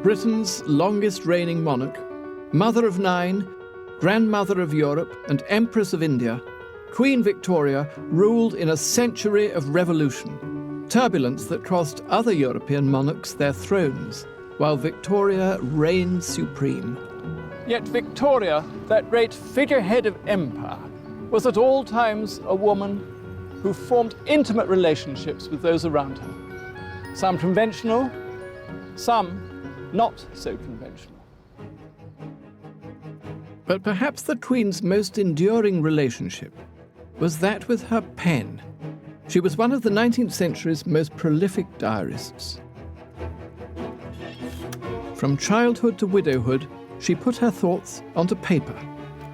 Britain's longest reigning monarch, mother of 9, grandmother of Europe and Empress of India, Queen Victoria ruled in a century of revolution, turbulence that cost other European monarchs their thrones, while Victoria reigned supreme. Yet Victoria, that great figurehead of empire, was at all times a woman who formed intimate relationships with those around her. Some conventional, some not so conventional. But perhaps the Queen's most enduring relationship was that with her pen. She was one of the 19th century's most prolific diarists. From childhood to widowhood, she put her thoughts onto paper.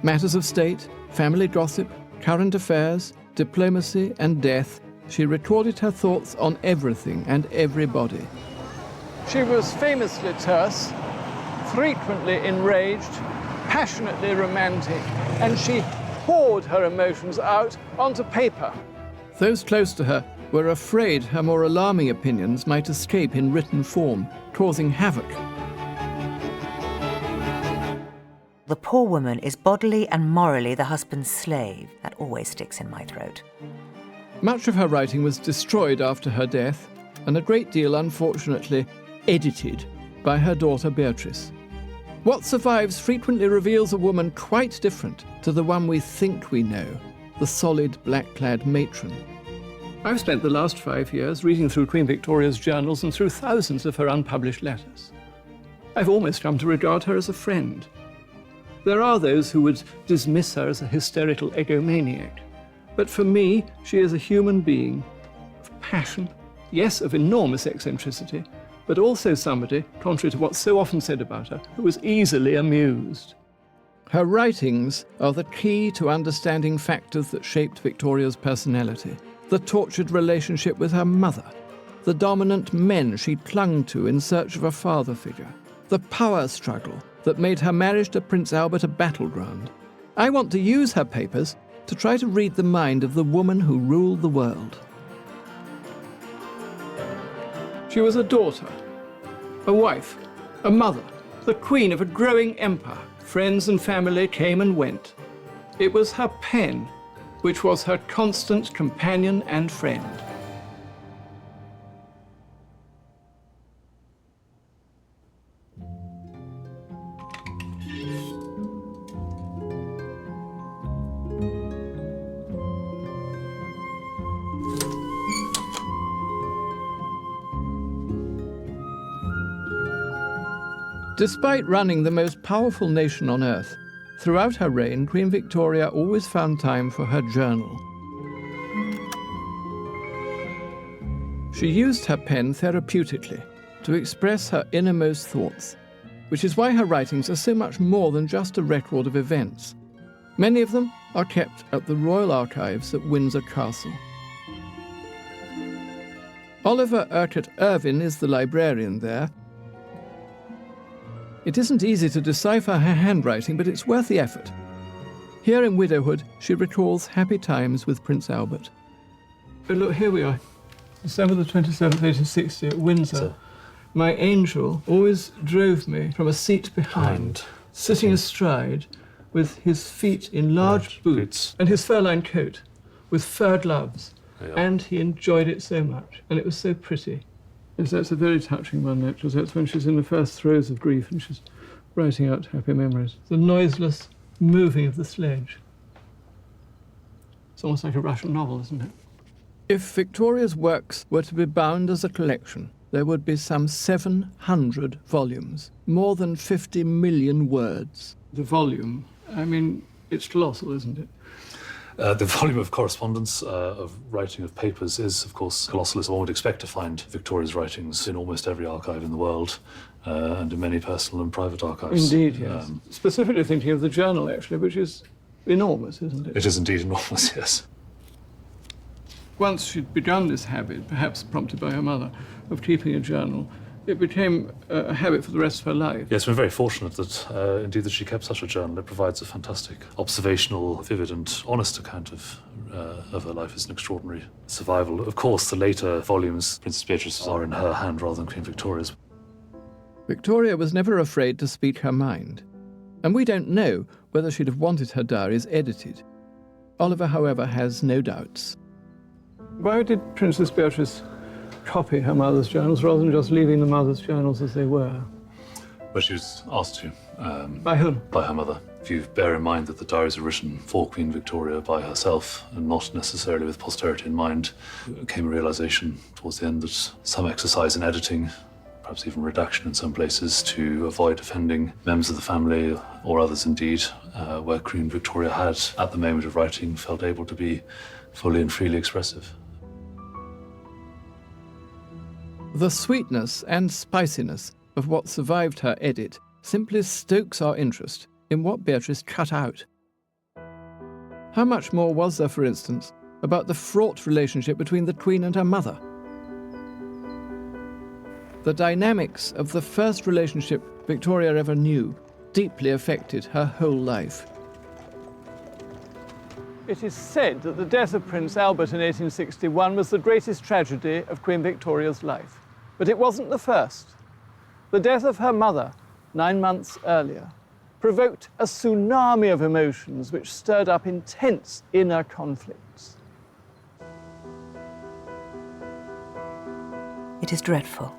Matters of state, family gossip, current affairs, diplomacy and death, she recorded her thoughts on everything and everybody. She was famously terse, frequently enraged, passionately romantic, and she poured her emotions out onto paper. Those close to her were afraid her more alarming opinions might escape in written form, causing havoc. The poor woman is bodily and morally the husband's slave. That always sticks in my throat. Much of her writing was destroyed after her death, and a great deal, unfortunately, edited by her daughter Beatrice. What survives frequently reveals a woman quite different to the one we think we know, the solid black-clad matron. I've spent the last 5 years reading through Queen Victoria's journals and through thousands of her unpublished letters. I've almost come to regard her as a friend. There are those who would dismiss her as a hysterical egomaniac, but for me, she is a human being of passion, yes, of enormous eccentricity, but also somebody, contrary to what's so often said about her, who was easily amused. Her writings are the key to understanding factors that shaped Victoria's personality. The tortured relationship with her mother, the dominant men she clung to in search of a father figure, the power struggle that made her marriage to Prince Albert a battleground. I want to use her papers to try to read the mind of the woman who ruled the world. She was a daughter, a wife, a mother, the queen of a growing empire. Friends and family came and went. It was her pen which was her constant companion and friend. Despite running the most powerful nation on earth, throughout her reign, Queen Victoria always found time for her journal. She used her pen therapeutically to express her innermost thoughts, which is why her writings are so much more than just a record of events. Many of them are kept at the Royal Archives at Windsor Castle. Oliver Urquhart Irvine is the librarian there. It isn't easy to decipher her handwriting, but it's worth the effort. Here in Widowhood, she recalls happy times with Prince Albert. Oh, look, here we are. December the 27th, 1860, at Windsor. My angel always drove me from a seat behind, sitting astride, with his feet in large boots and his fur-lined coat, with fur gloves. Yeah. And he enjoyed it so much, and it was so pretty. Yes, that's a very touching one, actually. That's when she's in the first throes of grief and she's writing out happy memories. The noiseless moving of the sledge. It's almost like a Russian novel, isn't it? If Victoria's works were to be bound as a collection, there would be some 700 volumes, more than 50 million words. The volume, I mean, it's colossal, isn't it? The volume of correspondence, of writing of papers is, of course, colossal, as one would expect to find Victoria's writings in almost every archive in the world, and in many personal and private archives. Indeed, yes. Specifically thinking of the journal, actually, which is enormous, isn't it? It is indeed enormous, yes. Once she'd begun this habit, perhaps prompted by her mother, of keeping a journal, it became a habit for the rest of her life. Yes, we're very fortunate that, indeed, that she kept such a journal. It provides a fantastic, observational, vivid and honest account of her life as an extraordinary survival. Of course, the later volumes, Princess Beatrice, are in her hand rather than Queen Victoria's. Victoria was never afraid to speak her mind, and we don't know whether she'd have wanted her diaries edited. Oliver, however, has no doubts. Why did Princess Beatrice copy her mother's journals rather than just leaving the mother's journals as they were? But she was asked to. By whom? By her mother. If you bear in mind that the diaries are written for Queen Victoria by herself and not necessarily with posterity in mind, it came a realization towards the end that some exercise in editing, perhaps even redaction in some places, to avoid offending members of the family or others indeed, where Queen Victoria had, at the moment of writing, felt able to be fully and freely expressive. The sweetness and spiciness of what survived her edit simply stokes our interest in what Beatrice cut out. How much more was there, for instance, about the fraught relationship between the Queen and her mother? The dynamics of the first relationship Victoria ever knew deeply affected her whole life. It is said that the death of Prince Albert in 1861 was the greatest tragedy of Queen Victoria's life. But it wasn't the first. The death of her mother, 9 months earlier, provoked a tsunami of emotions which stirred up intense inner conflicts. It is dreadful.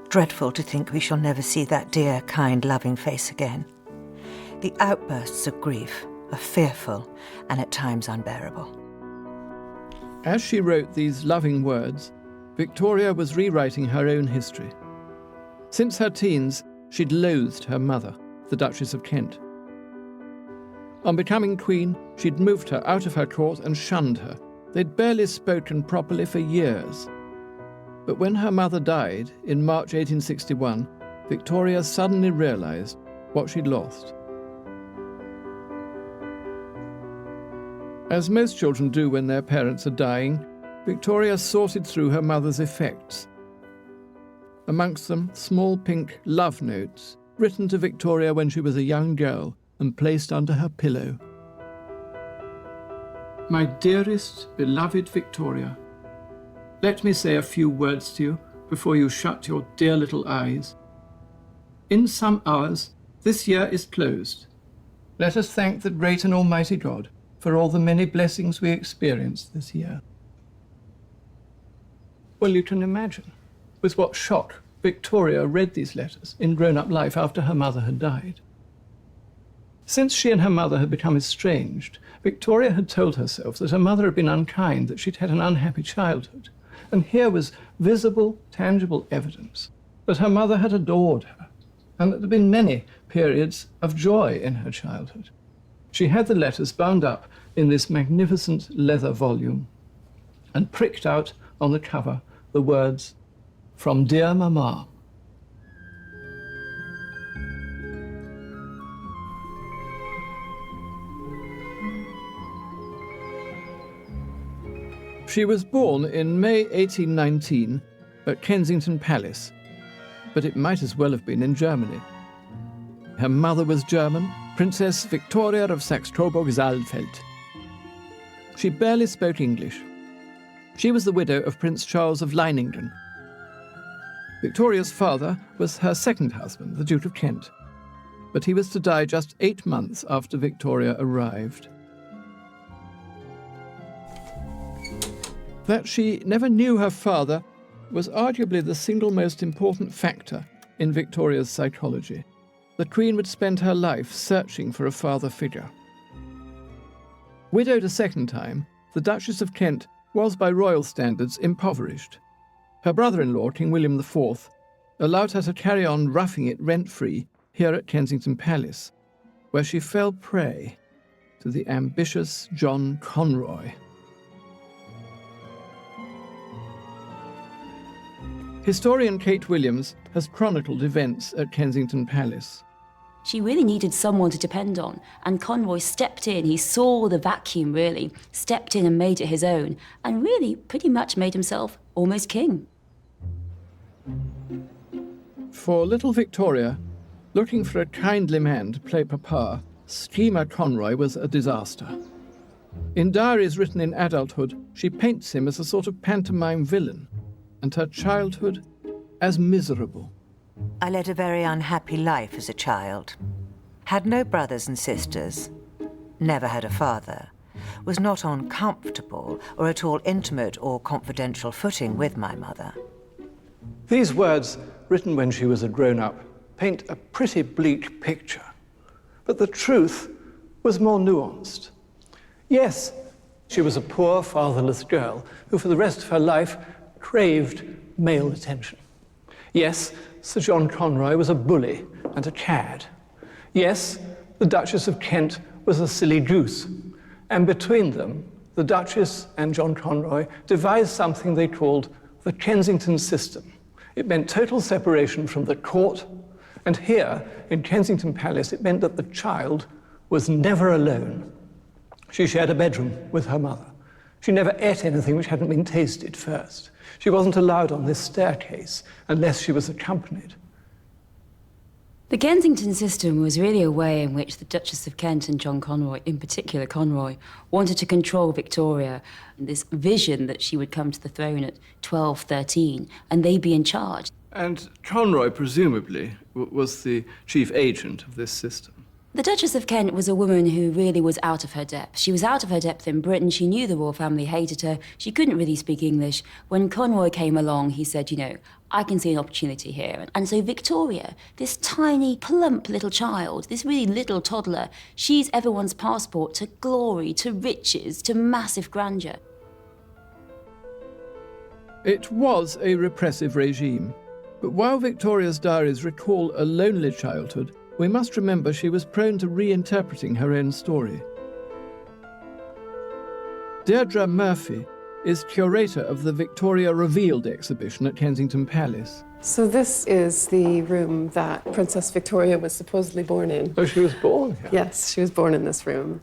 Dreadful to think we shall never see that dear, kind, loving face again. The outbursts of grief are fearful and at times unbearable. As she wrote these loving words, Victoria was rewriting her own history. Since her teens, she'd loathed her mother, the Duchess of Kent. On becoming queen, she'd moved her out of her court and shunned her. They'd barely spoken properly for years. But when her mother died in March 1861, Victoria suddenly realised what she'd lost. As most children do when their parents are dying, Victoria sorted through her mother's effects. Amongst them, small pink love notes written to Victoria when she was a young girl and placed under her pillow. My dearest, beloved Victoria, let me say a few words to you before you shut your dear little eyes. In some hours, this year is closed. Let us thank the great and almighty God for all the many blessings we experienced this year. Well, you can imagine with what shock Victoria read these letters in grown-up life after her mother had died. Since she and her mother had become estranged, Victoria had told herself that her mother had been unkind, that she'd had an unhappy childhood. And here was visible, tangible evidence that her mother had adored her, and that there had been many periods of joy in her childhood. She had the letters bound up in this magnificent leather volume and pricked out on the cover the words, "From dear Mamma." She was born in May 1819 at Kensington Palace, but it might as well have been in Germany. Her mother was German, Princess Victoria of Saxe-Coburg-Saalfeld. She barely spoke English. She was the widow of Prince Charles of Leiningen. Victoria's father was her second husband, the Duke of Kent, but he was to die just 8 months after Victoria arrived. That she never knew her father was arguably the single most important factor in Victoria's psychology. The Queen would spend her life searching for a father figure. Widowed a second time, the Duchess of Kent was by royal standards impoverished. Her brother-in-law, King William IV, allowed her to carry on roughing it rent-free here at Kensington Palace, where she fell prey to the ambitious John Conroy. Historian Kate Williams has chronicled events at Kensington Palace. She really needed someone to depend on, and Conroy stepped in. He saw the vacuum, really, stepped in and made it his own, and really pretty much made himself almost king. For little Victoria, looking for a kindly man to play Papa, schemer Conroy was a disaster. In diaries written in adulthood, she paints him as a sort of pantomime villain, and her childhood as miserable. I led a very unhappy life as a child. Had no brothers and sisters, never had a father, was not on comfortable or at all intimate or confidential footing with my mother. These words, written when she was a grown-up, paint a pretty bleak picture. But the truth was more nuanced. Yes, she was a poor, fatherless girl who for the rest of her life craved male attention. Yes, Sir John Conroy was a bully and a cad. Yes, the Duchess of Kent was a silly goose. And between them, the Duchess and John Conroy devised something they called the Kensington system. It meant total separation from the court, and here, in Kensington Palace, it meant that the child was never alone. She shared a bedroom with her mother. She never ate anything which hadn't been tasted first. She wasn't allowed on this staircase unless she was accompanied. The Kensington system was really a way in which the Duchess of Kent and John Conroy, in particular Conroy, wanted to control Victoria. This vision that she would come to the throne at 12, 13, and they'd be in charge. And Conroy, presumably, was the chief agent of this system. The Duchess of Kent was a woman who really was out of her depth. She was out of her depth in Britain. She knew the royal family hated her. She couldn't really speak English. When Conroy came along, he said, I can see an opportunity here. And so Victoria, this tiny, plump little child, this really little toddler, she's everyone's passport to glory, to riches, to massive grandeur. It was a repressive regime. But while Victoria's diaries recall a lonely childhood, we must remember she was prone to reinterpreting her own story. Deirdre Murphy is curator of the Victoria Revealed exhibition at Kensington Palace. So this is the room that Princess Victoria was supposedly born in. Oh, she was born here? Yes, she was born in this room.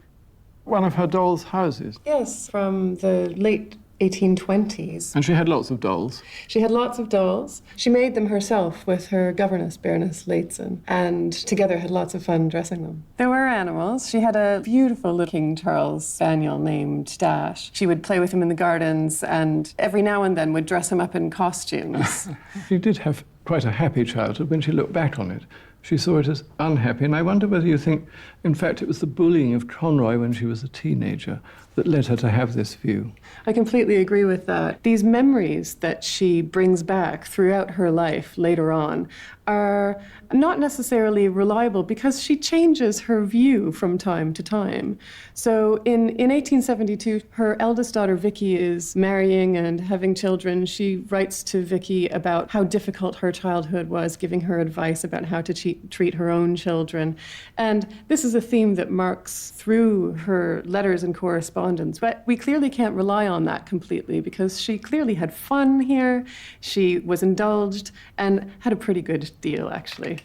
One of her dolls' houses? Yes, from the late 1820s. And she had lots of dolls? She had lots of dolls. She made them herself with her governess, Baroness Latson, and together had lots of fun dressing them. There were animals. She had a beautiful little King Charles spaniel named Dash. She would play with him in the gardens and every now and then would dress him up in costumes. She did have quite a happy childhood. When she looked back on it, she saw it as unhappy. And I wonder whether you think, in fact, it was the bullying of Conroy when she was a teenager that led her to have this view. I completely agree with that. These memories that she brings back throughout her life later on are not necessarily reliable because she changes her view from time to time. So in 1872, her eldest daughter Vicky is marrying and having children. She writes to Vicky about how difficult her childhood was, giving her advice about how to treat her own children. And this is a theme that marks through her letters and correspondence. But we clearly can't rely on that completely because she clearly had fun here, she was indulged, and had a pretty good deal, actually.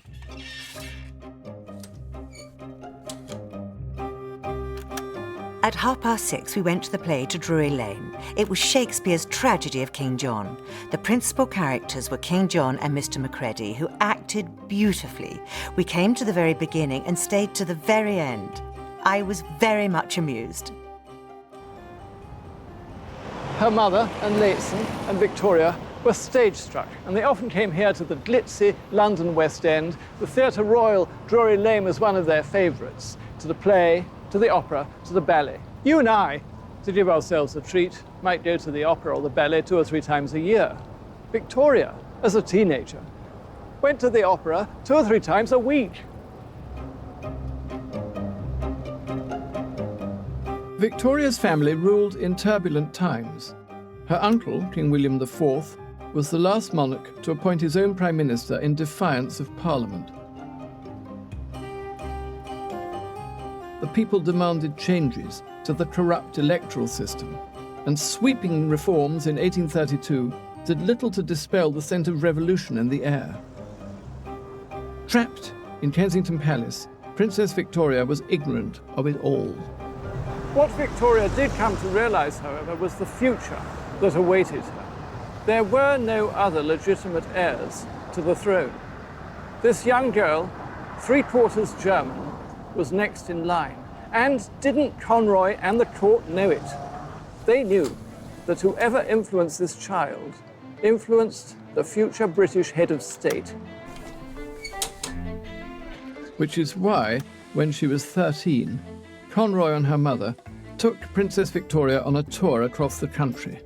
At 6:30, we went to the play to Drury Lane. It was Shakespeare's tragedy of King John. The principal characters were King John and Mr. Macready, who acted beautifully. We came to the very beginning and stayed to the very end. I was very much amused. Her mother and Latson and Victoria were stage-struck, and they often came here to the glitzy London West End. The Theatre Royal, Drury Lane, was one of their favourites. To the play, to the opera, to the ballet. You and I, to give ourselves a treat, might go to the opera or the ballet 2 or 3 times a year. Victoria, as a teenager, went to the opera 2 or 3 times a week. Victoria's family ruled in turbulent times. Her uncle, King William IV, was the last monarch to appoint his own prime minister in defiance of Parliament. The people demanded changes to the corrupt electoral system, and sweeping reforms in 1832 did little to dispel the scent of revolution in the air. Trapped in Kensington Palace, Princess Victoria was ignorant of it all. What Victoria did come to realise, however, was the future that awaited her. There were no other legitimate heirs to the throne. This young girl, 3/4 German, was next in line. And didn't Conroy and the court know it? They knew that whoever influenced this child influenced the future British head of state. which is why, when she was 13, Conroy and her mother took Princess Victoria on a tour across the country.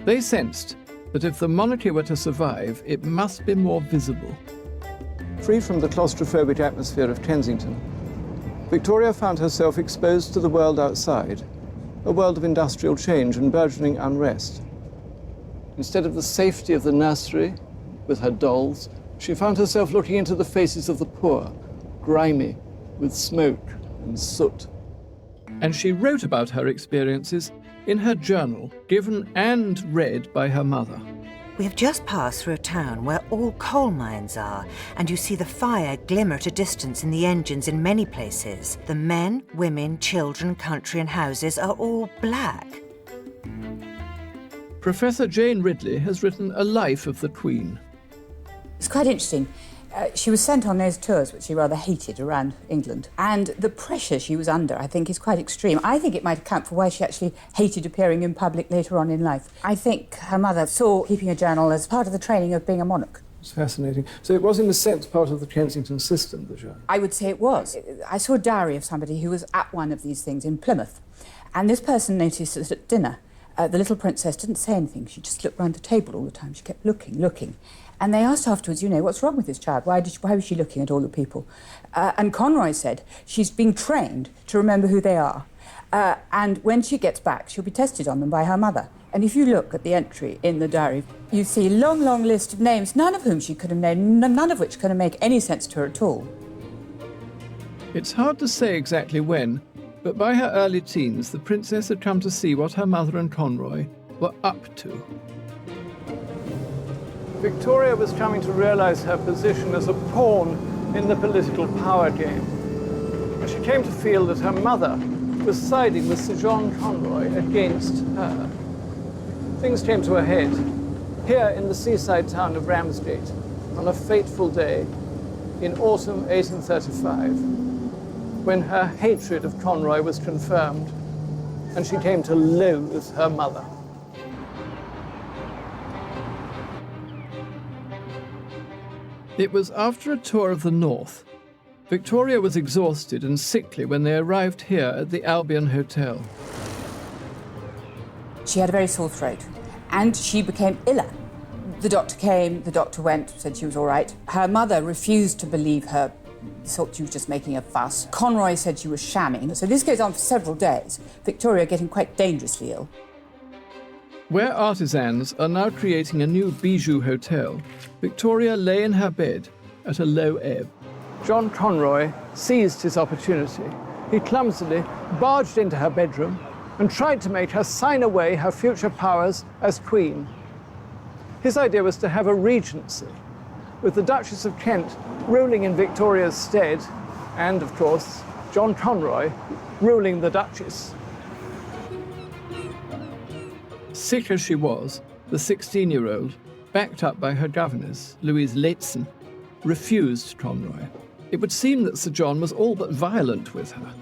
They sensed that if the monarchy were to survive, it must be more visible. Free from the claustrophobic atmosphere of Kensington, Victoria found herself exposed to the world outside, a world of industrial change and burgeoning unrest. Instead of the safety of the nursery with her dolls, she found herself looking into the faces of the poor, grimy with smoke and soot. And she wrote about her experiences in her journal, given and read by her mother. We have just passed through a town where all coal mines are, and you see the fire glimmer at a distance in the engines in many places. The men, women, children, country and houses are all black. Professor Jane Ridley has written a life of the Queen. It's quite interesting. She was sent on those tours, which she rather hated, around England. And the pressure she was under, I think, is quite extreme. I think it might account for why she actually hated appearing in public later on in life. I think her mother saw keeping a journal as part of the training of being a monarch. It's fascinating. So it was, in a sense, part of the Kensington system, the journal? I would say it was. I saw a diary of somebody who was at one of these things in Plymouth. And this person noticed that at dinner, the little princess didn't say anything. She just looked round the table all the time. She kept looking. And they asked afterwards, what's wrong with this child? Why was she looking at all the people? And Conroy said, she's being trained to remember who they are. And when she gets back, she'll be tested on them by her mother. And if you look at the entry in the diary, you see a long list of names, none of whom she could have named, none of which could make any sense to her at all. It's hard to say exactly when, but by her early teens, the princess had come to see what her mother and Conroy were up to. Victoria was coming to realise her position as a pawn in the political power game. And she came to feel that her mother was siding with Sir John Conroy against her. Things came to a head here in the seaside town of Ramsgate on a fateful day in autumn 1835, when her hatred of Conroy was confirmed and she came to loathe her mother. It was after a tour of the north. Victoria was exhausted and sickly when they arrived here at the Albion Hotel. She had a very sore throat, and she became iller. The doctor came, the doctor went, said she was all right. Her mother refused to believe her, thought she was just making a fuss. Conroy said she was shamming. So this goes on for several days, Victoria getting quite dangerously ill. Where artisans are now creating a new bijou hotel, Victoria lay in her bed at a low ebb. John Conroy seized his opportunity. He clumsily barged into her bedroom and tried to make her sign away her future powers as queen. His idea was to have a regency, with the Duchess of Kent ruling in Victoria's stead, and, of course, John Conroy ruling the Duchess. Sick as she was, the 16-year-old, backed up by her governess, Louise Leighton, refused Conroy. It would seem that Sir John was all but violent with her.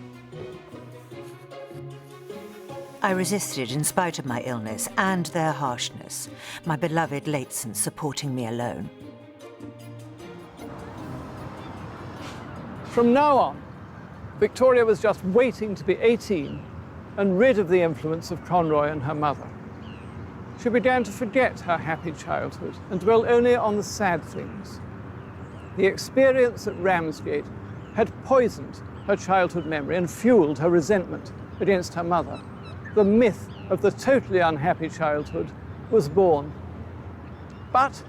I resisted in spite of my illness and their harshness, my beloved Leighton supporting me alone. From now on, Victoria was just waiting to be 18 and rid of the influence of Conroy and her mother. She began to forget her happy childhood and dwell only on the sad things. The experience at Ramsgate had poisoned her childhood memory and fueled her resentment against her mother. The myth of the totally unhappy childhood was born. But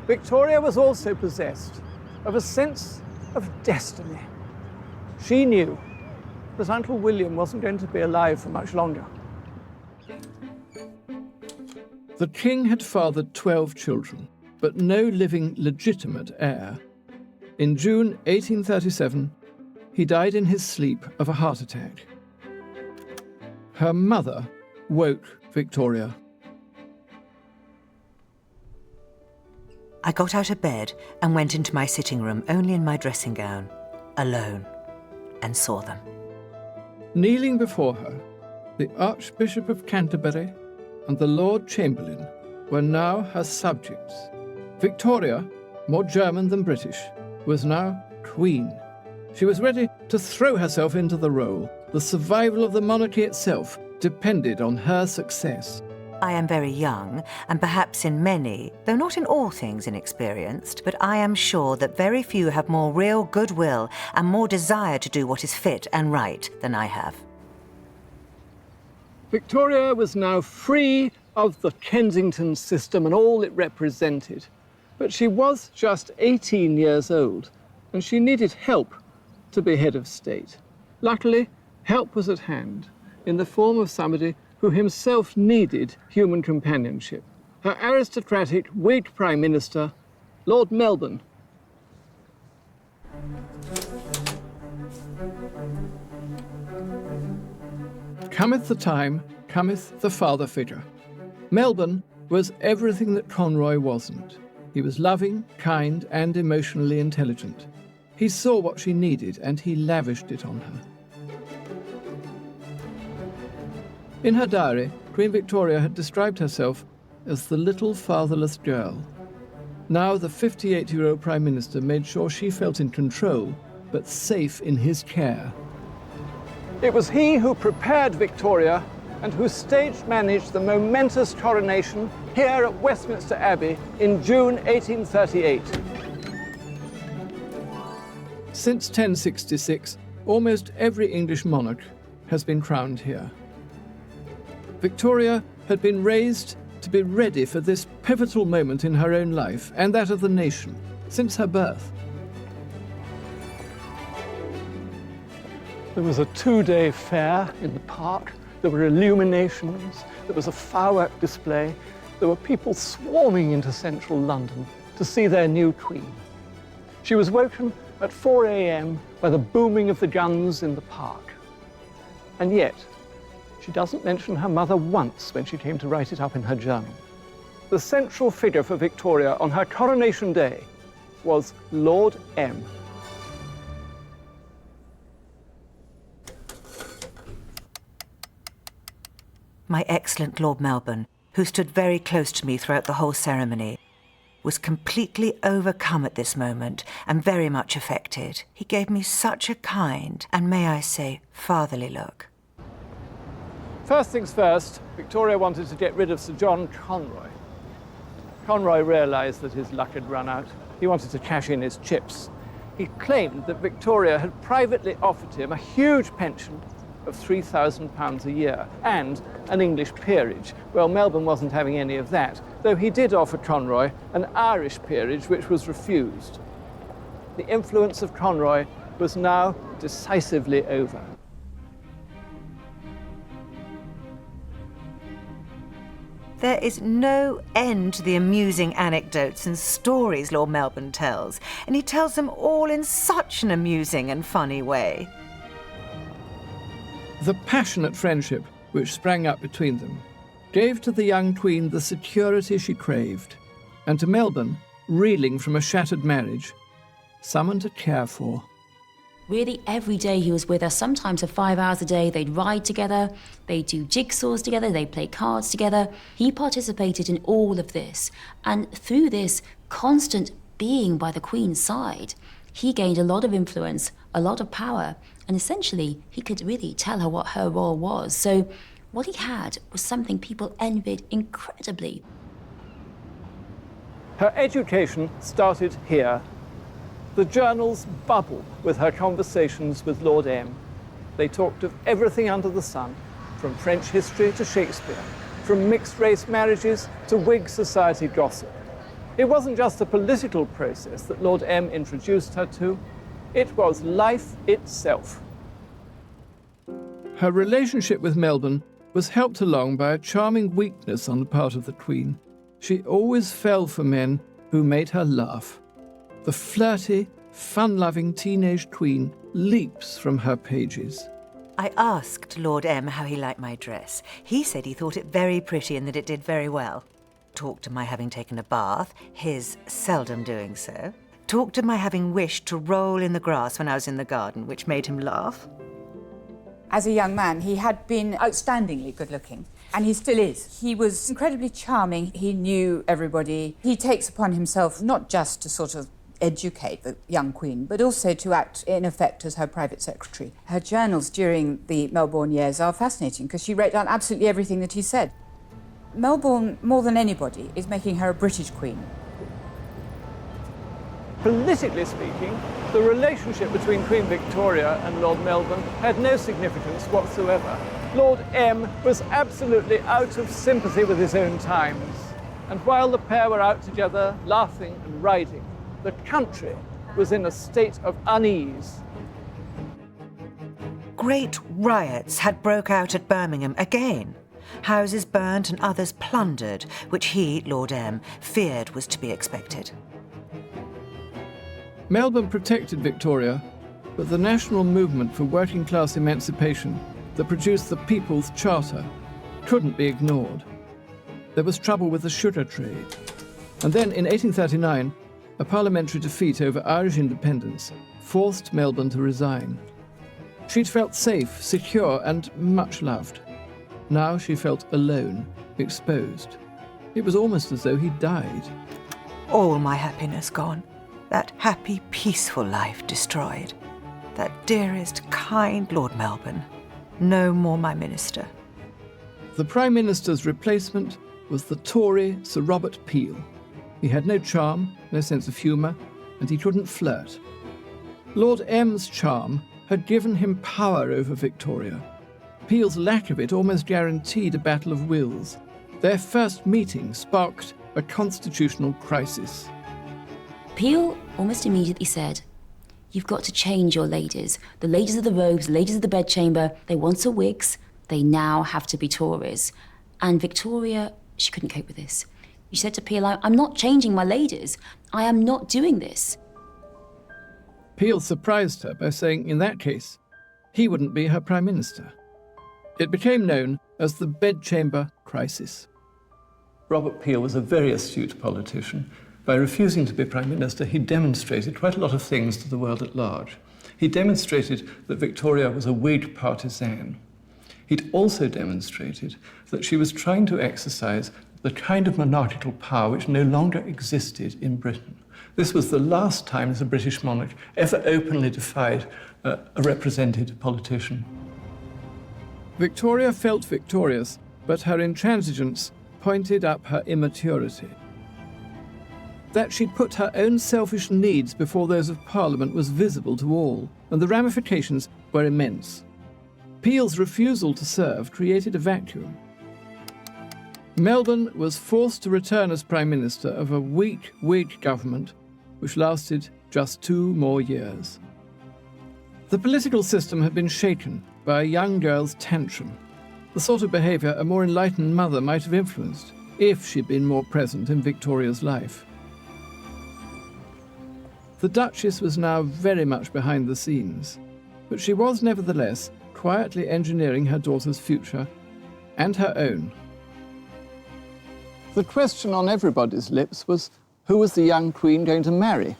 Victoria was also possessed of a sense of destiny. She knew that Uncle William wasn't going to be alive for much longer. The king had fathered 12 children, but no living legitimate heir. In June 1837, he died in his sleep of a heart attack. Her mother woke Victoria. I got out of bed and went into my sitting room, only in my dressing gown, alone, and saw them. Kneeling before her, the Archbishop of Canterbury and the Lord Chamberlain were now her subjects. Victoria, more German than British, was now Queen. She was ready to throw herself into the role. The survival of the monarchy itself depended on her success. I am very young, and perhaps in many, though not in all things inexperienced, but I am sure that very few have more real goodwill and more desire to do what is fit and right than I have. Victoria was now free of the Kensington system and all it represented. But she was just 18 years old, and she needed help to be head of state. Luckily, help was at hand, in the form of somebody who himself needed human companionship. Her aristocratic Whig Prime Minister, Lord Melbourne. Cometh the time, cometh the father figure. Melbourne was everything that Conroy wasn't. He was loving, kind, and emotionally intelligent. He saw what she needed, and he lavished it on her. In her diary, Queen Victoria had described herself as the little fatherless girl. Now the 58-year-old Prime Minister made sure she felt in control, but safe in his care. It was he who prepared Victoria and who stage-managed the momentous coronation here at Westminster Abbey in June 1838. Since 1066, almost every English monarch has been crowned here. Victoria had been raised to be ready for this pivotal moment in her own life and that of the nation since her birth. There was a two-day fair in the park. There were illuminations. There was a firework display. There were people swarming into central London to see their new queen. She was woken at 4 a.m. by the booming of the guns in the park. And yet, she doesn't mention her mother once when she came to write it up in her journal. The central figure for Victoria on her coronation day was Lord M. My excellent Lord Melbourne, who stood very close to me throughout the whole ceremony, was completely overcome at this moment and very much affected. He gave me such a kind and, may I say, fatherly look. First things first, Victoria wanted to get rid of Sir John Conroy. Conroy realised that his luck had run out. He wanted to cash in his chips. He claimed that Victoria had privately offered him a huge pension of £3,000 a year and an English peerage. Well, Melbourne wasn't having any of that, though he did offer Conroy an Irish peerage, which was refused. The influence of Conroy was now decisively over. There is no end to the amusing anecdotes and stories Lord Melbourne tells, and he tells them all in such an amusing and funny way. The passionate friendship which sprang up between them gave to the young queen the security she craved, and to Melbourne, reeling from a shattered marriage, someone to care for. Really, every day he was with us, sometimes for 5 hours a day. They'd ride together, they'd do jigsaws together, they'd play cards together. He participated in all of this, and through this constant being by the Queen's side, he gained a lot of influence, a lot of power, and essentially he could really tell her what her role was. So what he had was something people envied incredibly. Her education started here. The journals bubble with her conversations with Lord M. They talked of everything under the sun, from French history to Shakespeare, from mixed-race marriages to Whig society gossip. It wasn't just a political process that Lord M introduced her to, it was life itself. Her relationship with Melbourne was helped along by a charming weakness on the part of the Queen. She always fell for men who made her laugh. The flirty, fun-loving teenage queen leaps from her pages. I asked Lord M how he liked my dress. He said he thought it very pretty and that it did very well. Talked of my having taken a bath, his seldom doing so. Talked of my having wished to roll in the grass when I was in the garden, which made him laugh. As a young man, he had been outstandingly good-looking, and he still is. He was incredibly charming. He knew everybody. He takes upon himself not just to sort of educate the young queen, but also to act, in effect, as her private secretary. Her journals during the Melbourne years are fascinating because she wrote down absolutely everything that he said. Melbourne, more than anybody, is making her a British queen. Politically speaking, the relationship between Queen Victoria and Lord Melbourne had no significance whatsoever. Lord M was absolutely out of sympathy with his own times. And while the pair were out together, laughing and riding, the country was in a state of unease. Great riots had broke out at Birmingham again. Houses burnt and others plundered, which he, Lord M, feared was to be expected. Melbourne protected Victoria, but the national movement for working-class emancipation that produced the People's Charter couldn't be ignored. There was trouble with the sugar trade. And then in 1839, a parliamentary defeat over Irish independence forced Melbourne to resign. She'd felt safe, secure, and much loved. Now she felt alone, exposed. It was almost as though he'd died. All my happiness gone. That happy, peaceful life destroyed. That dearest, kind Lord Melbourne, no more my minister. The Prime Minister's replacement was the Tory Sir Robert Peel. He had no charm, no sense of humour, and he couldn't flirt. Lord M's charm had given him power over Victoria. Peel's lack of it almost guaranteed a battle of wills. Their first meeting sparked a constitutional crisis. Peel almost immediately said, "You've got to change your ladies. The ladies of the robes, the ladies of the bedchamber, they once were Whigs, they now have to be Tories." And Victoria, she couldn't cope with this. She said to Peel, "I'm not changing my ladies. I am not doing this." Peel surprised her by saying, in that case, he wouldn't be her Prime Minister. It became known as the bedchamber crisis. Robert Peel was a very astute politician. By refusing to be Prime Minister, he demonstrated quite a lot of things to the world at large. He demonstrated that Victoria was a Whig partisan. He'd also demonstrated that she was trying to exercise the kind of monarchical power which no longer existed in Britain. This was the last time the British monarch ever openly defied a represented politician. Victoria felt victorious, but her intransigence pointed up her immaturity. That she'd put her own selfish needs before those of Parliament was visible to all, and the ramifications were immense. Peel's refusal to serve created a vacuum. Melbourne was forced to return as Prime Minister of a weak Whig government, which lasted just 2 more years. The political system had been shaken by a young girl's tantrum, the sort of behaviour a more enlightened mother might have influenced if she'd been more present in Victoria's life. The Duchess was now very much behind the scenes, but she was nevertheless quietly engineering her daughter's future and her own. The question on everybody's lips was, who was the young queen going to marry?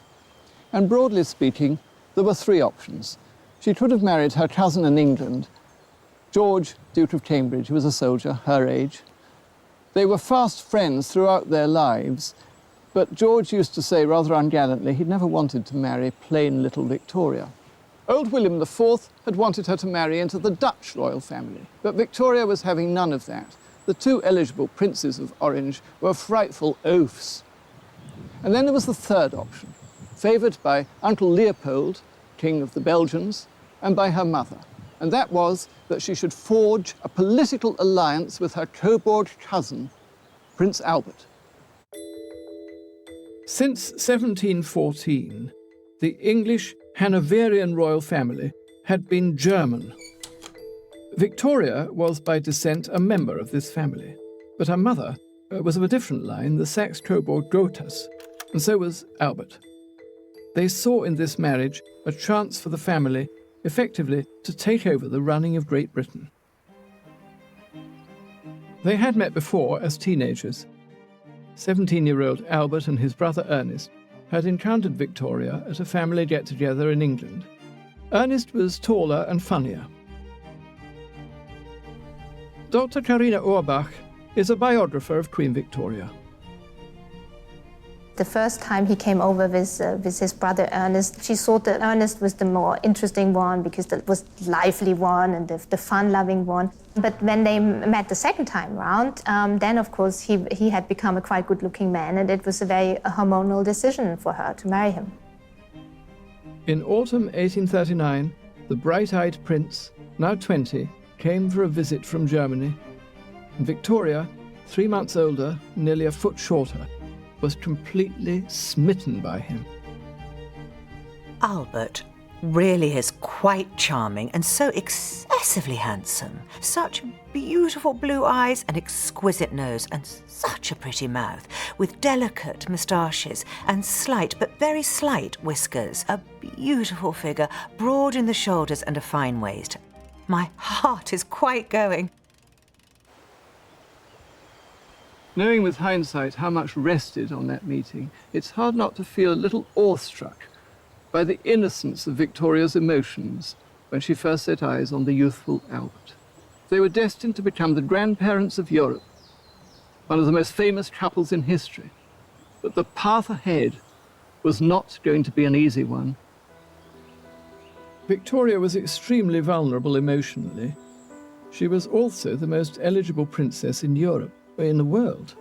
And broadly speaking, there were 3 options. She could have married her cousin in England, George, Duke of Cambridge, who was a soldier, her age. They were fast friends throughout their lives, but George used to say rather ungallantly he'd never wanted to marry plain little Victoria. Old William IV had wanted her to marry into the Dutch royal family, but Victoria was having none of that. The 2 eligible princes of Orange were frightful oafs. And then there was the 3rd option, favoured by Uncle Leopold, King of the Belgians, and by her mother. And that was that she should forge a political alliance with her Coburg cousin, Prince Albert. Since 1714, the English Hanoverian royal family had been German. Victoria was by descent a member of this family, but her mother was of a different line, the Saxe-Coburg-Gotthas, and so was Albert. They saw in this marriage a chance for the family, effectively, to take over the running of Great Britain. They had met before as teenagers. 17-year-old Albert and his brother Ernest had encountered Victoria at a family get-together in England. Ernest was taller and funnier. Dr. Carina Auerbach is a biographer of Queen Victoria. The first time he came over with his brother Ernest, she thought that Ernest was the more interesting one because that was the lively one and the fun-loving one. But when they met the second time round, then of course he had become a quite good-looking man, and it was a very hormonal decision for her to marry him. In autumn 1839, the bright-eyed prince, now 20, came for a visit from Germany, and Victoria, 3 months older, nearly a foot shorter, was completely smitten by him. Albert really is quite charming and so excessively handsome. Such beautiful blue eyes, an exquisite nose, and such a pretty mouth, with delicate moustaches and slight, but very slight, whiskers. A beautiful figure, broad in the shoulders and a fine waist. My heart is quite going. Knowing with hindsight how much rested on that meeting, it's hard not to feel a little awestruck by the innocence of Victoria's emotions when she first set eyes on the youthful Albert. They were destined to become the grandparents of Europe, one of the most famous couples in history. But the path ahead was not going to be an easy one. Victoria was extremely vulnerable emotionally. She was also the most eligible princess in Europe, in the world.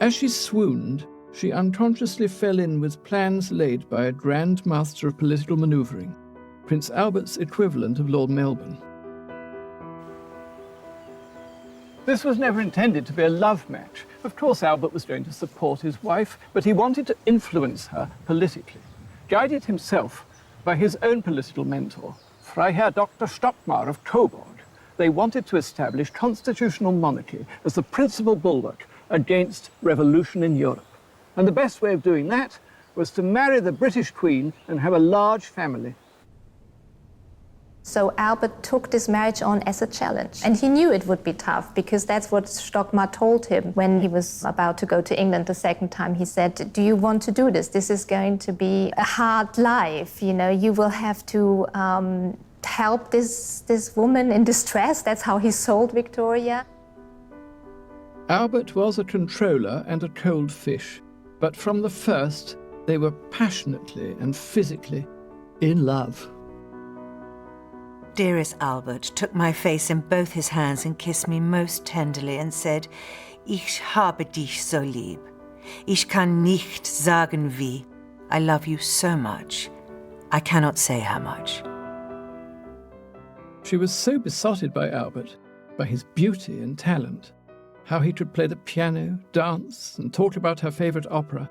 As she swooned, she unconsciously fell in with plans laid by a Grand Master of Political Manoeuvring, Prince Albert's equivalent of Lord Melbourne. This was never intended to be a love match. Of course, Albert was going to support his wife, but he wanted to influence her politically, guided himself by his own political mentor, Freiherr Dr. Stockmar of Coburg. They wanted to establish constitutional monarchy as the principal bulwark against revolution in Europe. And the best way of doing that was to marry the British Queen and have a large family. So Albert took this marriage on as a challenge. And he knew it would be tough because that's what Stockmar told him when he was about to go to England the second time. He said, do you want to do this? This is going to be a hard life. You know, you will have to help this woman in distress. That's how he sold Victoria. Albert was a controller and a cold fish, but from the first, they were passionately and physically in love. Dearest Albert took my face in both his hands and kissed me most tenderly and said, Ich habe dich so lieb. Ich kann nicht sagen wie. I love you so much. I cannot say how much. She was so besotted by Albert, by his beauty and talent, how he could play the piano, dance, and talk about her favourite opera,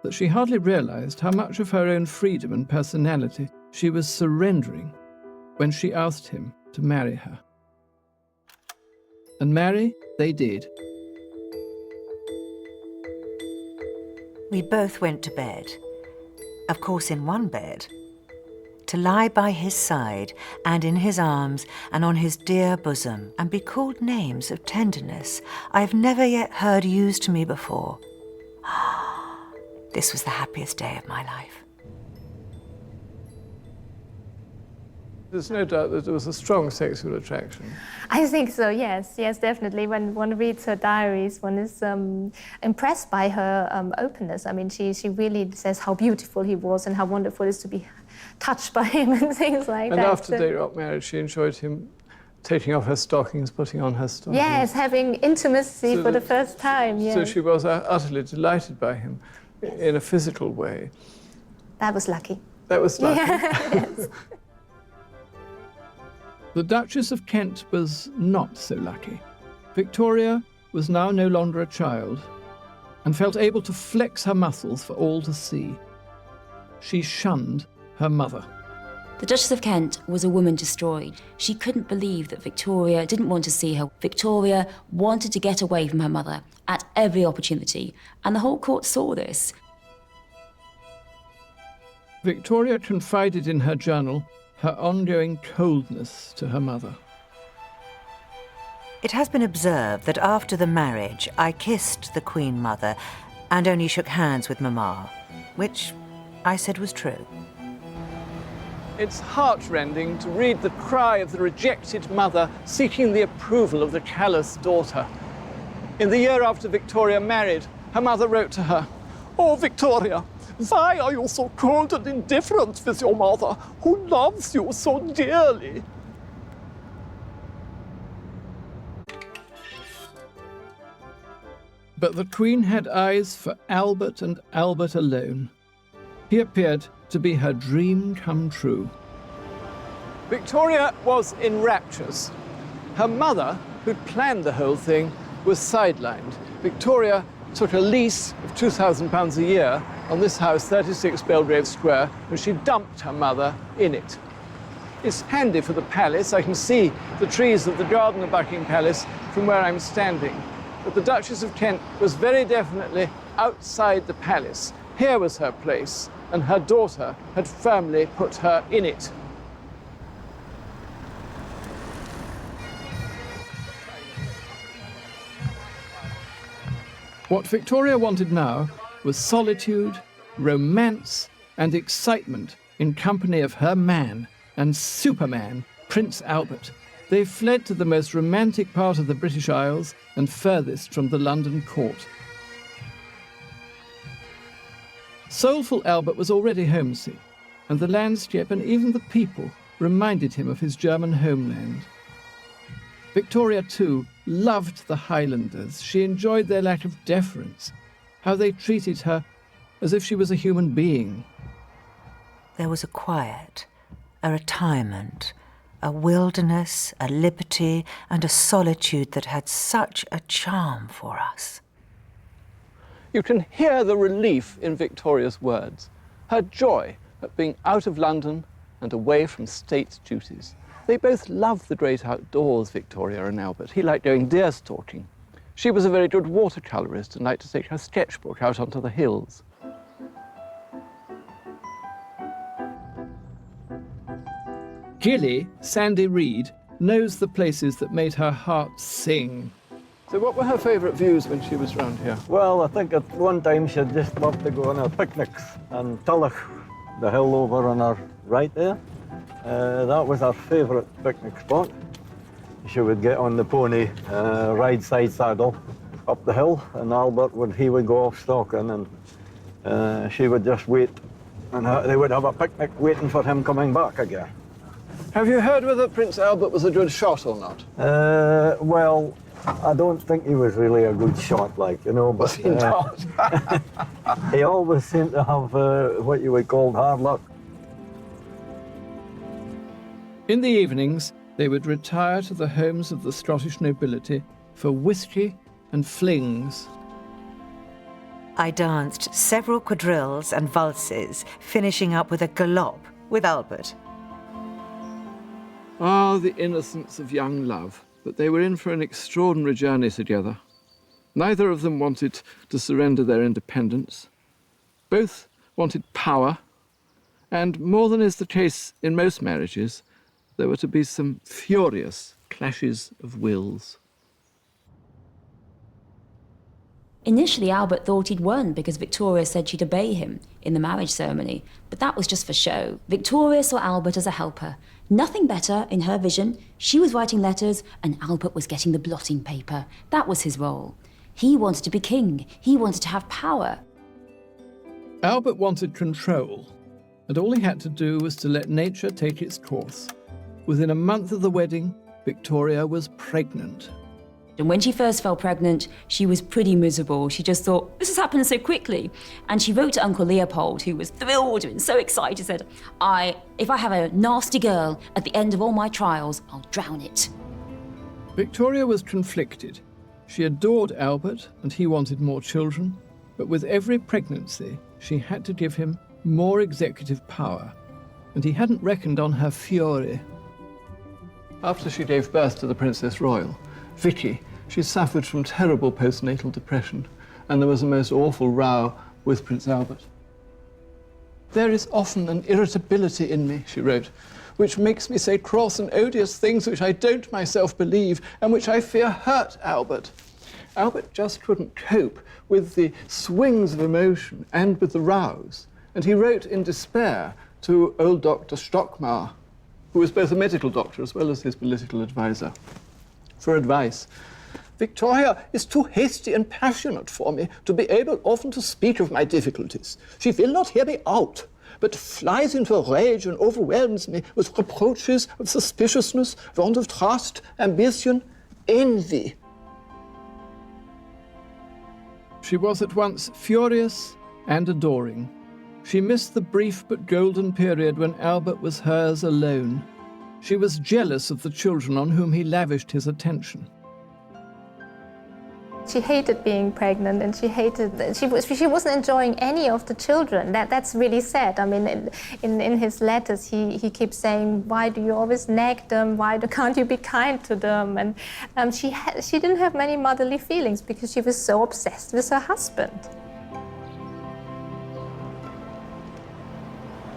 that she hardly realised how much of her own freedom and personality she was surrendering when she asked him to marry her. And marry they did. We both went to bed, of course in one bed, to lie by his side and in his arms and on his dear bosom and be called names of tenderness I have never yet heard used to me before. This was the happiest day of my life. There's no doubt that there was a strong sexual attraction. I think so, yes, definitely. When one reads her diaries, one is impressed by her openness. I mean, she really says how beautiful he was and how wonderful it is to be touched by him and things like that. And after they got married, she enjoyed him taking off her stockings, putting on her stockings. Yes, having intimacy for the first time, yes. So she was utterly delighted by him in a physical way. That was lucky. That was lucky. Yeah, yes. The Duchess of Kent was not so lucky. Victoria was now no longer a child and felt able to flex her muscles for all to see. She shunned her mother. The Duchess of Kent was a woman destroyed. She couldn't believe that Victoria didn't want to see her. Victoria wanted to get away from her mother at every opportunity, and the whole court saw this. Victoria confided in her journal her ongoing coldness to her mother. It has been observed that after the marriage, I kissed the Queen Mother and only shook hands with Mamma, which I said was true. It's heartrending to read the cry of the rejected mother seeking the approval of the callous daughter. In the year after Victoria married, her mother wrote to her, Oh, Victoria, why are you so cold and indifferent with your mother, who loves you so dearly? But the Queen had eyes for Albert and Albert alone. He appeared to be her dream come true. Victoria was in raptures. Her mother, who'd planned the whole thing, was sidelined. Victoria took a lease of £2,000 a year on this house, 36 Belgrave Square, and she dumped her mother in it. It's handy for the palace. I can see the trees of the garden of Buckingham Palace from where I'm standing. But the Duchess of Kent was very definitely outside the palace. Here was her place, and her daughter had firmly put her in it. What Victoria wanted now was solitude, romance, and excitement in company of her man and Superman, Prince Albert. They fled to the most romantic part of the British Isles and furthest from the London court. Soulful Albert was already homesick, and the landscape and even the people reminded him of his German homeland. Victoria, too, loved the Highlanders. She enjoyed their lack of deference, how they treated her as if she was a human being. There was a quiet, a retirement, a wilderness, a liberty, and a solitude that had such a charm for us. You can hear the relief in Victoria's words, her joy at being out of London and away from state duties. They both loved the great outdoors, Victoria and Albert. He liked going deer stalking. She was a very good watercolourist and liked to take her sketchbook out onto the hills. Gilly, Sandy Reed, knows the places that made her heart sing. So what were her favourite views when she was round here? Well, I think at one time she'd just love to go on her picnics and Tulloch, the hill over on her right there. That was her favourite picnic spot. She would get on the pony, ride side saddle up the hill, and he would go off stalking, and she would just wait, and they would have a picnic waiting for him coming back again. Have you heard whether Prince Albert was a good shot or not? Well, I don't think he was really a good shot, like, you know, but Was he not? he always seemed to have what you would call hard luck. In the evenings, they would retire to the homes of the Scottish nobility for whisky and flings. I danced several quadrilles and valses, finishing up with a galop with Albert. Ah, the innocence of young love. But they were in for an extraordinary journey together. Neither of them wanted to surrender their independence. Both wanted power, and more than is the case in most marriages, there were to be some furious clashes of wills. Initially, Albert thought he'd won because Victoria said she'd obey him in the marriage ceremony, but that was just for show. Victoria saw Albert as a helper. Nothing better in her vision. She was writing letters and Albert was getting the blotting paper. That was his role. He wanted to be king. He wanted to have power. Albert wanted control, and all he had to do was to let nature take its course. Within a month of the wedding, Victoria was pregnant. And when she first fell pregnant, she was pretty miserable. She just thought, this has happened so quickly. And she wrote to Uncle Leopold, who was thrilled and so excited, said, if I have a nasty girl at the end of all my trials, I'll drown it. Victoria was conflicted. She adored Albert, and he wanted more children. But with every pregnancy, she had to give him more executive power. And he hadn't reckoned on her fury. After she gave birth to the Princess Royal, Vicky, she suffered from terrible postnatal depression, and there was a most awful row with Prince Albert. There is often an irritability in me, she wrote, which makes me say cross and odious things which I don't myself believe and which I fear hurt Albert. Albert just couldn't cope with the swings of emotion and with the rows, and he wrote in despair to old Dr. Stockmar, who was both a medical doctor as well as his political advisor, for advice. Victoria is too hasty and passionate for me to be able often to speak of my difficulties. She will not hear me out, but flies into a rage and overwhelms me with reproaches of suspiciousness, want of trust, ambition, envy. She was at once furious and adoring. She missed the brief but golden period when Albert was hers alone. She was jealous of the children on whom he lavished his attention. She hated being pregnant, and she wasn't enjoying any of the children. That's really sad. I mean, in his letters, he keeps saying, "Why do you always nag them? Why can't you be kind to them?" And she didn't have many motherly feelings because she was so obsessed with her husband.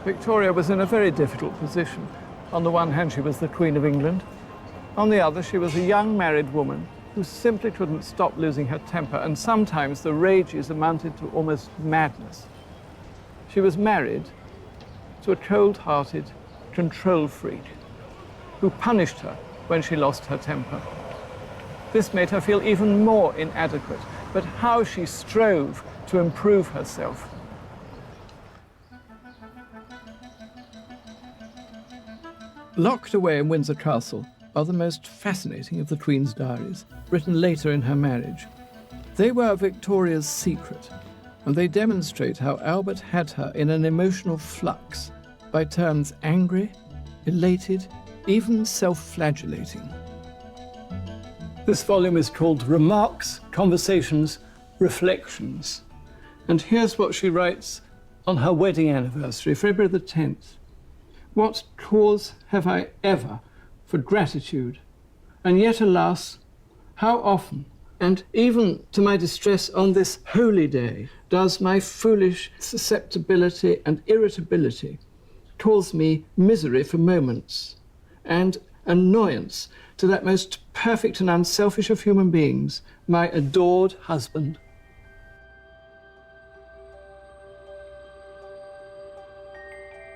Victoria was in a very difficult position. On the one hand, she was the Queen of England. On the other, she was a young married woman who simply couldn't stop losing her temper, and sometimes the rages amounted to almost madness. She was married to a cold-hearted control freak who punished her when she lost her temper. This made her feel even more inadequate, but how she strove to improve herself. Locked away in Windsor Castle are the most fascinating of the Queen's diaries, written later in her marriage. They were Victoria's secret, and they demonstrate how Albert had her in an emotional flux, by turns angry, elated, even self-flagellating. This volume is called Remarks, Conversations, Reflections. And here's what she writes on her wedding anniversary, February the 10th. "What cause have I ever for gratitude? And yet, alas, how often, and even to my distress on this holy day, does my foolish susceptibility and irritability cause me misery for moments and annoyance to that most perfect and unselfish of human beings, my adored husband."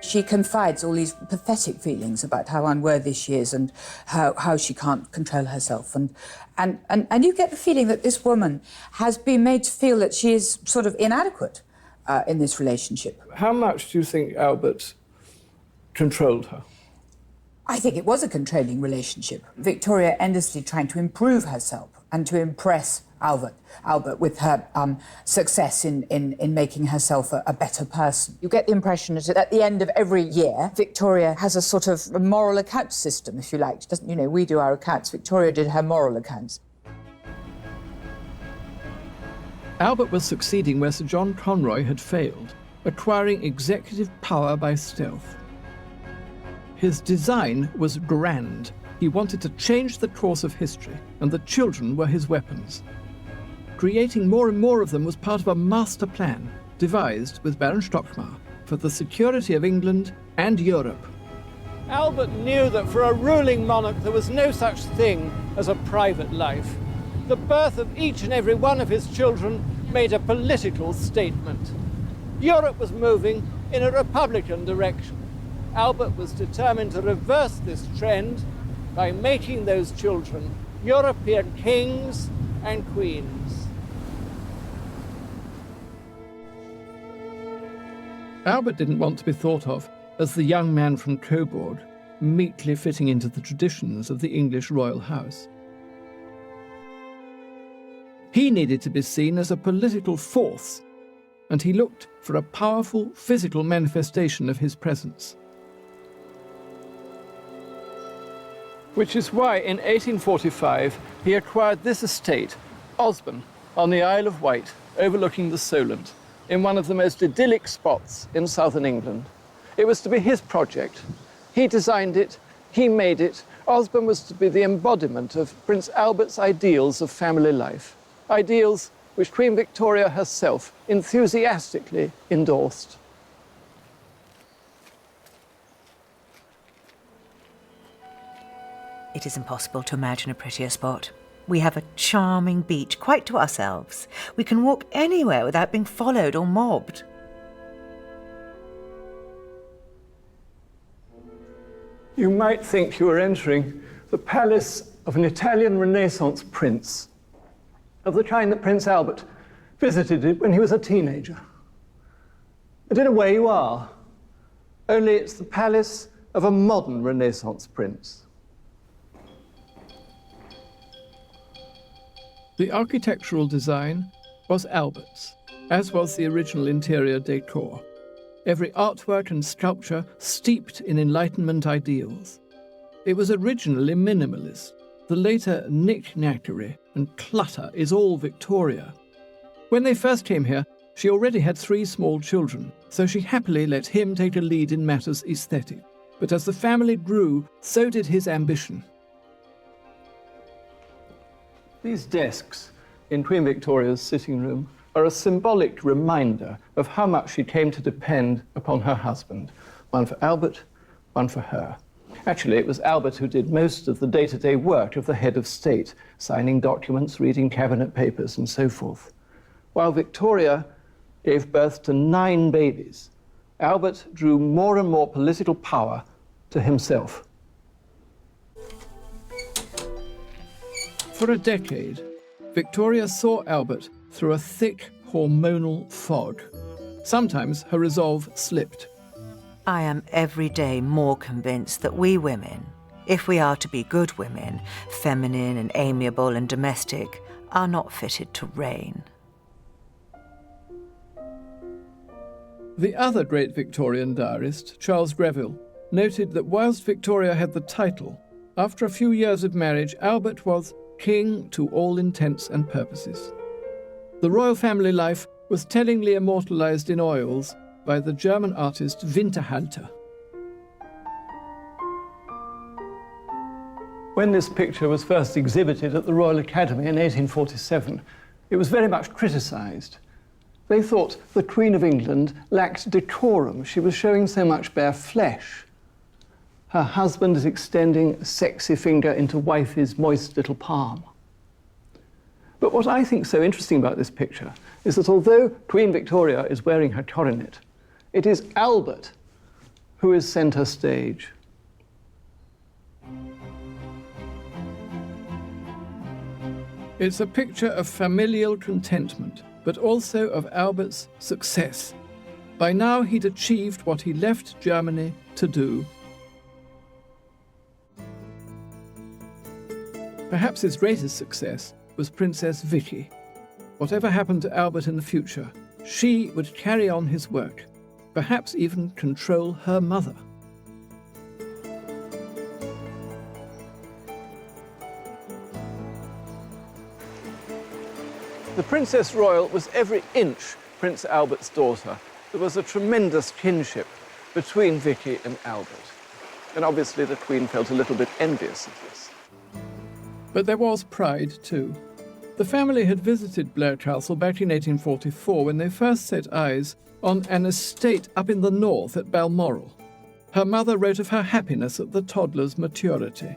She confides all these pathetic feelings about how unworthy she is and how she can't control herself. And you get the feeling that this woman has been made to feel that she is sort of inadequate in this relationship. How much do you think Albert controlled her? I think it was a controlling relationship. Victoria endlessly trying to improve herself and to impress Albert with her success in making herself a better person. You get the impression that at the end of every year, Victoria has a sort of a moral account system, if you like. She doesn't, we do our accounts. Victoria did her moral accounts. Albert was succeeding where Sir John Conroy had failed, acquiring executive power by stealth. His design was grand. He wanted to change the course of history, and the children were his weapons. Creating more and more of them was part of a master plan devised with Baron Stockmar for the security of England and Europe. Albert knew that for a ruling monarch there was no such thing as a private life. The birth of each and every one of his children made a political statement. Europe was moving in a republican direction. Albert was determined to reverse this trend by making those children European kings and queens. Albert didn't want to be thought of as the young man from Coburg, meekly fitting into the traditions of the English royal house. He needed to be seen as a political force, and he looked for a powerful physical manifestation of his presence. Which is why in 1845 he acquired this estate, Osborne, on the Isle of Wight, overlooking the Solent, in one of the most idyllic spots in southern England. It was to be his project. He designed it, he made it. Osborne was to be the embodiment of Prince Albert's ideals of family life, ideals which Queen Victoria herself enthusiastically endorsed. It is impossible to imagine a prettier spot. We have a charming beach quite to ourselves. We can walk anywhere without being followed or mobbed. You might think you were entering the palace of an Italian Renaissance prince. of the kind that Prince Albert visited it when he was a teenager. And in a way you are, only it's the palace of a modern Renaissance prince. The architectural design was Albert's, as was the original interior decor. Every artwork and sculpture steeped in Enlightenment ideals. It was originally minimalist. The later knick-knackery and clutter is all Victoria. When they first came here, she already had 3 small children, so she happily let him take a lead in matters aesthetic. But as the family grew, so did his ambition. These desks in Queen Victoria's sitting room are a symbolic reminder of how much she came to depend upon her husband. One for Albert, one for her. Actually, it was Albert who did most of the day-to-day work of the head of state, signing documents, reading cabinet papers, and so forth. While Victoria gave birth to 9 babies, Albert drew more and more political power to himself. For a decade, Victoria saw Albert through a thick hormonal fog. Sometimes her resolve slipped. I am every day more convinced that we women, if we are to be good women, feminine and amiable and domestic, are not fitted to reign. The other great Victorian diarist, Charles Greville, noted that whilst Victoria had the title, after a few years of marriage, Albert was king to all intents and purposes. The royal family life was tellingly immortalised in oils by the German artist Winterhalter. When this picture was first exhibited at the Royal Academy in 1847, it was very much criticised. They thought the Queen of England lacked decorum. She was showing so much bare flesh. Her husband is extending a sexy finger into wifey's moist little palm. But what I think so interesting about this picture is that although Queen Victoria is wearing her coronet, it is Albert who is centre stage. It's a picture of familial contentment, but also of Albert's success. By now he'd achieved what he left Germany to do. Perhaps his greatest success was Princess Vicky. Whatever happened to Albert in the future, she would carry on his work, perhaps even control her mother. The Princess Royal was every inch Prince Albert's daughter. There was a tremendous kinship between Vicky and Albert. And obviously the Queen felt a little bit envious of this. But there was pride too. The family had visited Blair Castle back in 1844 when they first set eyes on an estate up in the north at Balmoral. Her mother wrote of her happiness at the toddler's maturity.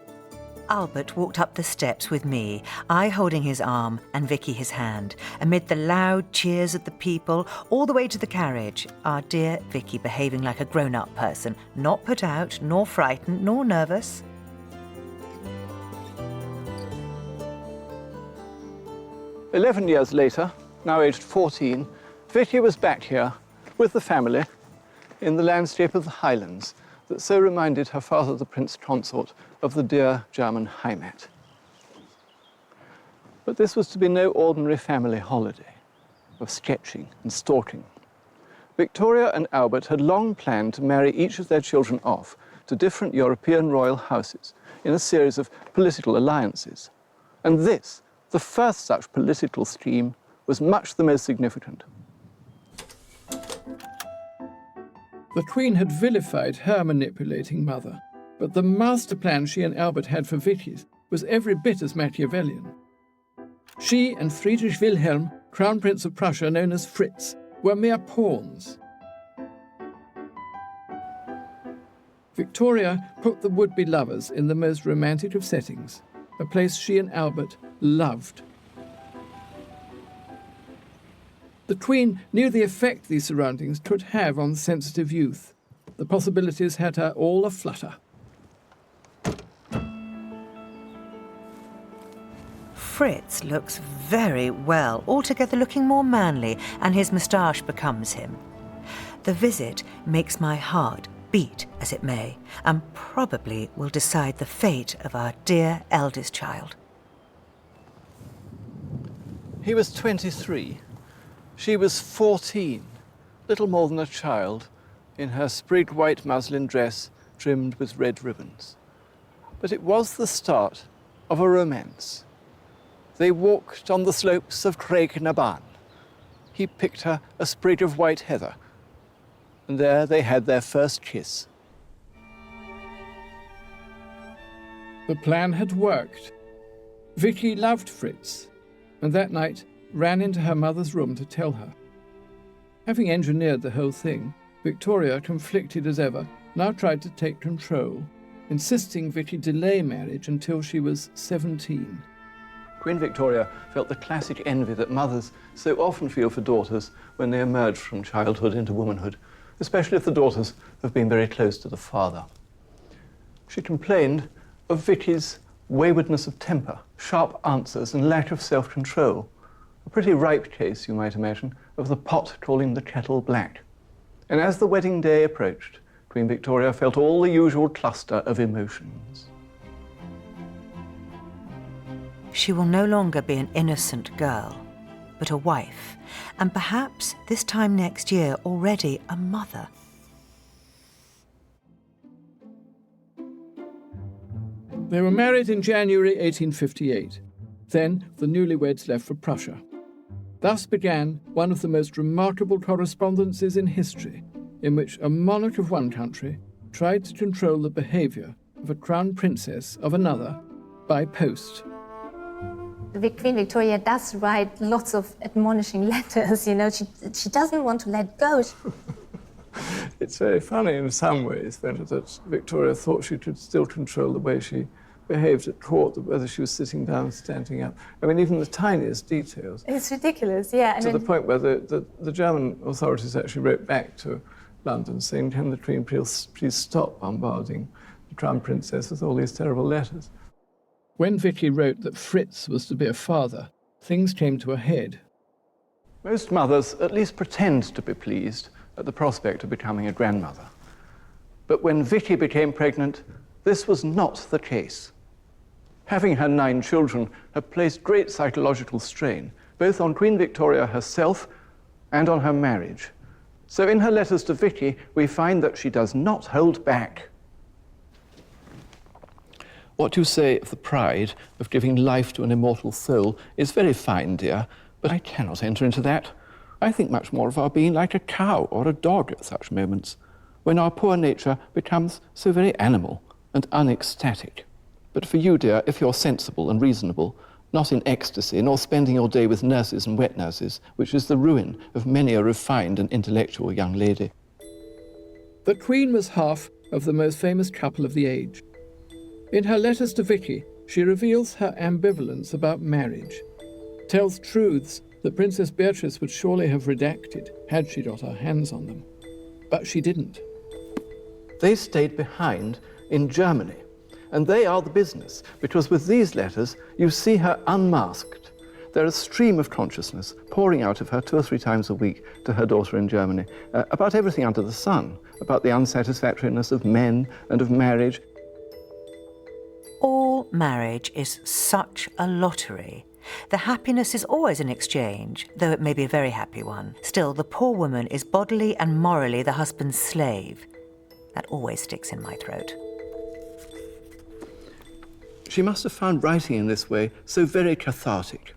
Albert walked up the steps with me, I holding his arm and Vicky his hand, amid the loud cheers of the people, all the way to the carriage, our dear Vicky behaving like a grown-up person, not put out, nor frightened, nor nervous. 11 years later, now aged 14, Vicky was back here with the family in the landscape of the Highlands that so reminded her father, the Prince Consort, of the dear German Heimat. But this was to be no ordinary family holiday of sketching and stalking. Victoria and Albert had long planned to marry each of their children off to different European royal houses in a series of political alliances. And this, the first such political scheme, was much the most significant. The Queen had vilified her manipulating mother, but the master plan she and Albert had for Vicky was every bit as Machiavellian. She and Friedrich Wilhelm, Crown Prince of Prussia, known as Fritz, were mere pawns. Victoria put the would-be lovers in the most romantic of settings, a place she and Albert loved. The Queen knew the effect these surroundings could have on sensitive youth. The possibilities had her all aflutter. Fritz looks very well, altogether looking more manly, and his moustache becomes him. The visit makes my heart beat as it may, and probably will decide the fate of our dear eldest child. He was 23. She was 14, little more than a child, in her sprigged white muslin dress trimmed with red ribbons. But it was the start of a romance. They walked on the slopes of Craignaban. He picked her a sprig of white heather, and there they had their first kiss. The plan had worked. Vicky loved Fritz, and that night ran into her mother's room to tell her. Having engineered the whole thing, Victoria, conflicted as ever, now tried to take control, insisting Vicky delay marriage until she was 17. Queen Victoria felt the classic envy that mothers so often feel for daughters when they emerge from childhood into womanhood, especially if the daughters have been very close to the father. She complained of Vicky's waywardness of temper, sharp answers, and lack of self-control. A pretty ripe case, you might imagine, of the pot calling the kettle black. And as the wedding day approached, Queen Victoria felt all the usual cluster of emotions. She will no longer be an innocent girl, but a wife, and perhaps this time next year already a mother. They were married in January 1858. Then the newlyweds left for Prussia. Thus began one of the most remarkable correspondences in history, in which a monarch of one country tried to control the behaviour of a crown princess of another by post. Queen Victoria does write lots of admonishing letters, you know. She doesn't want to let go. It's very funny in some ways that Victoria thought she could still control the way she behaved at court, whether she was sitting down, standing up. I mean, even the tiniest details. It's ridiculous, yeah. To the point where the German authorities actually wrote back to London saying, can the Queen please stop bombarding the Crown Princess with all these terrible letters? When Vicky wrote that Fritz was to be a father, things came to a head. Most mothers at least pretend to be pleased at the prospect of becoming a grandmother. But when Vicky became pregnant, this was not the case. Having her 9 children had placed great psychological strain, both on Queen Victoria herself and on her marriage. So in her letters to Vicky, we find that she does not hold back. What you say of the pride of giving life to an immortal soul is very fine, dear, but I cannot enter into that. I think much more of our being like a cow or a dog at such moments, when our poor nature becomes so very animal and unecstatic. But for you, dear, if you're sensible and reasonable, not in ecstasy, nor spending your day with nurses and wet nurses, which is the ruin of many a refined and intellectual young lady. The Queen was half of the most famous couple of the age. In her letters to Vicky, she reveals her ambivalence about marriage, tells truths that Princess Beatrice would surely have redacted had she got her hands on them. But she didn't. They stayed behind in Germany, and they are the business, because with these letters you see her unmasked. There's a stream of consciousness pouring out of her 2 or 3 times a week to her daughter in Germany, about everything under the sun, about the unsatisfactoriness of men and of marriage. All marriage is such a lottery. The happiness is always an exchange, though it may be a very happy one. Still, the poor woman is bodily and morally the husband's slave. That always sticks in my throat. She must have found writing in this way so very cathartic.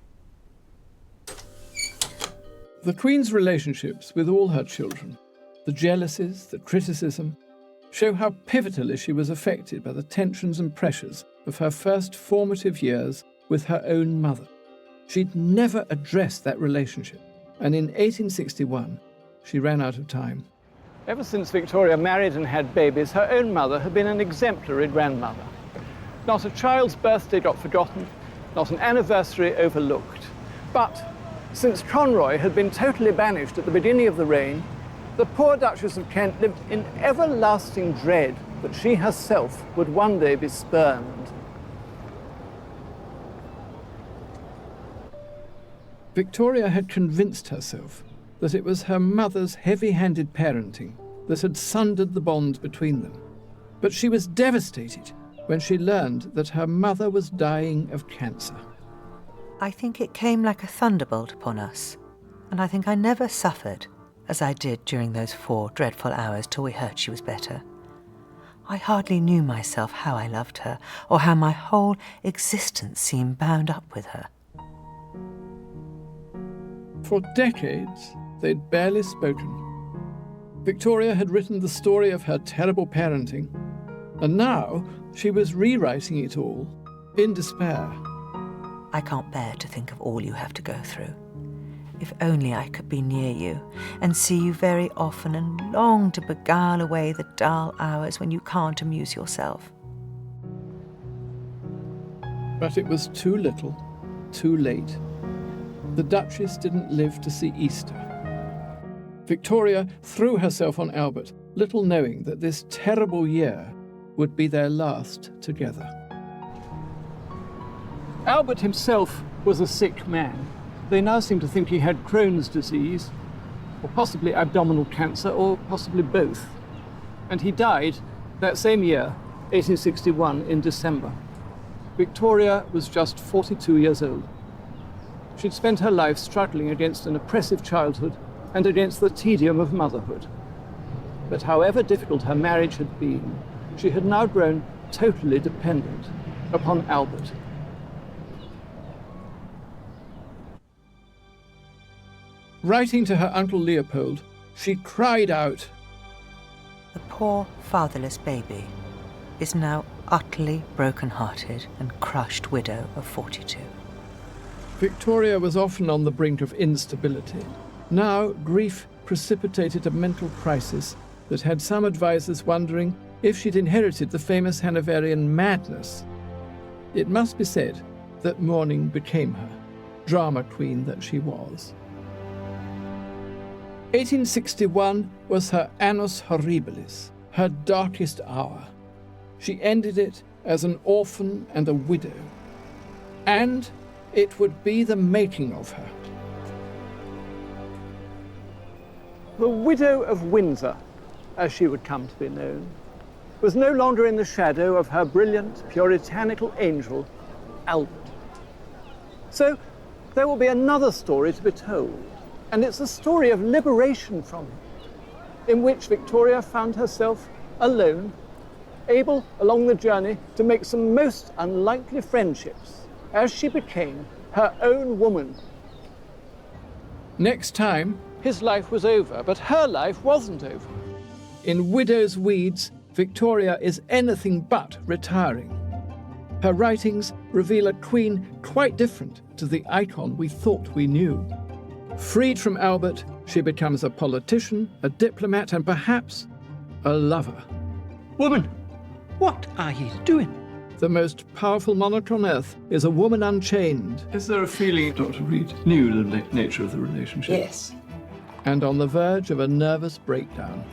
The Queen's relationships with all her children, the jealousies, the criticism, show how pivotally she was affected by the tensions and pressures of her first formative years with her own mother. She'd never addressed that relationship, and in 1861, she ran out of time. Ever since Victoria married and had babies, her own mother had been an exemplary grandmother. Not a child's birthday got forgotten, not an anniversary overlooked. But since Conroy had been totally banished at the beginning of the reign, the poor Duchess of Kent lived in everlasting dread that she herself would one day be spurned. Victoria had convinced herself that it was her mother's heavy-handed parenting that had sundered the bond between them. But she was devastated when she learned that her mother was dying of cancer. I think it came like a thunderbolt upon us, and I think I never suffered as I did during those 4 dreadful hours till we heard she was better. I hardly knew myself how I loved her, or how my whole existence seemed bound up with her. For decades, they'd barely spoken. Victoria had written the story of her terrible parenting, and now she was rewriting it all, in despair. I can't bear to think of all you have to go through. If only I could be near you and see you very often and long to beguile away the dull hours when you can't amuse yourself. But it was too little, too late. The Duchess didn't live to see Easter. Victoria threw herself on Albert, little knowing that this terrible year would be their last together. Albert himself was a sick man. They now seem to think he had Crohn's disease, or possibly abdominal cancer, or possibly both. And he died that same year, 1861, in December. Victoria was just 42 years old. She'd spent her life struggling against an oppressive childhood and against the tedium of motherhood. But however difficult her marriage had been, she had now grown totally dependent upon Albert. Writing to her Uncle Leopold, she cried out, The poor fatherless baby is now utterly broken-hearted and crushed widow of 42. Victoria was often on the brink of instability. Now, grief precipitated a mental crisis that had some advisers wondering if she'd inherited the famous Hanoverian madness. It must be said that mourning became her, drama queen that she was. 1861 was her annus horribilis, her darkest hour. She ended it as an orphan and a widow. And it would be the making of her. The Widow of Windsor, as she would come to be known, was no longer in the shadow of her brilliant, puritanical angel, Albert. So there will be another story to be told, and it's a story of liberation from him, in which Victoria found herself alone, able along the journey to make some most unlikely friendships as she became her own woman. Next time, his life was over, but her life wasn't over. In Widow's Weeds, Victoria is anything but retiring. Her writings reveal a queen quite different to the icon we thought we knew. Freed from Albert, she becomes a politician, a diplomat, and perhaps a lover. Woman, what are you doing? The most powerful monarch on earth is a woman unchained. Is there a feeling Dr. Reed knew the nature of the relationship? Yes. And on the verge of a nervous breakdown.